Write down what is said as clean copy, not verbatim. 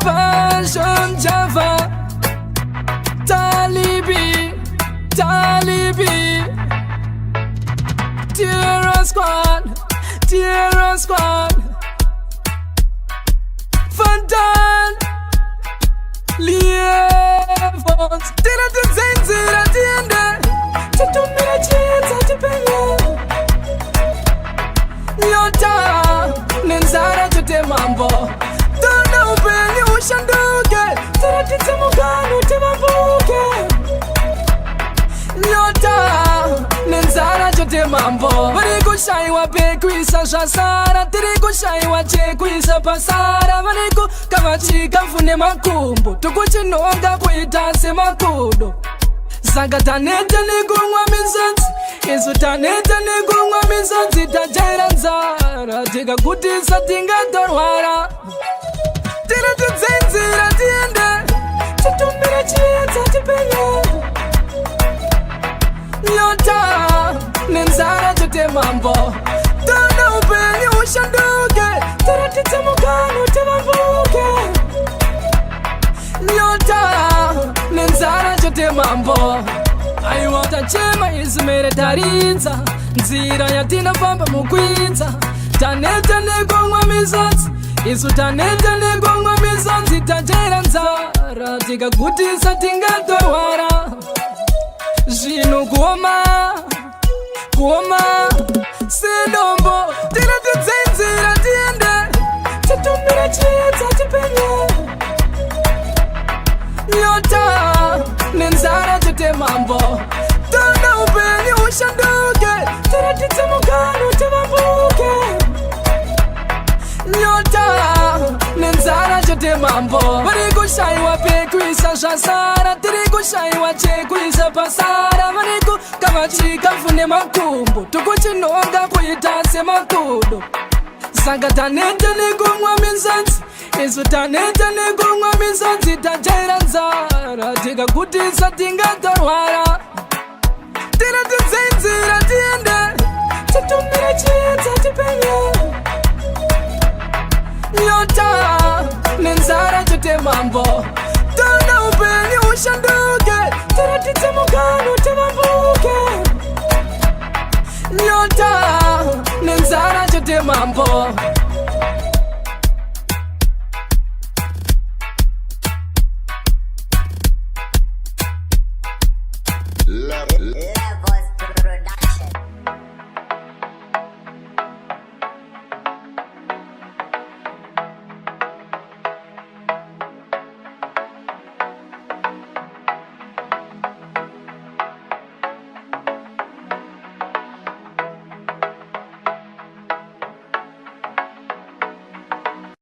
Passion Java, Talibi, Terror Squad, Fantan, Lievons, Tira de Zenzira, Tiende, Tatumira Chieta, Tipenya, Yota, Nenzara, Tutemambo, Dona Upeni, Ushanduke, Taratizamugano, Timambuke, Yota, Nenzara, Tutemambo, Variko Shaiwa, Pequisa, Shasara, Tiriko Shaiwa, Chequisa, Pasara, Variko, Kamachika, Fune Makumbo, Tukuchinonga, Puitase Makudo, Sagataneta, Negungwa Mizans, Isutaneta, Negungwa Mizans, Itajaranzara, Tiga Kutisa, Tinga Dorwara, Tira to Zenzira, Tiende, Tatumira Chieta, Tipenya, Yota, Nenzara, Tutemambo, Dona Upeni, Ushanduke, Taratizamugano, Timambuke, Yota, Nenzara, Tutemambo. I want a chema is made a tarinza, Zira Yatina Pampa Muquinza, Taneta Negongwa Mizons, Isutaneta Negongwa Mizons, Itajaranzara, Tiga Kutisa, Tinga Dorwara, Jino Goma, Sinombo, Tira to Zenzira, Tiende, Tatumira Chieta, Tipenya, Yota, Nenzara, Tutemambo, Dona Upeni, Ushanduke, Taratizamugano, Timambuke, Yota, Nenzara, Tutemambo, Variko Shaiwa, Pequisa, Shasara, Tiriko Shaiwa, Chequisa, Pasara, Variko, Kamachika, Fune Makumbo, Tukuchinonga, Puitase Makudo, Sagataneta, Negungwa Mizans, Isutaneta, Negungwa Mizans, Itajaranzara, Tiga Kutisa, Tinga Dorwara, Tira to Zenzira, Tiende, Tatumira Chieta, Tipenya, Yota, Nenzara, Tutemambo, Dona Upeni, Ushanduke, Taratizamugano, Timambuke, Yota, Nenzara, Tutemambo.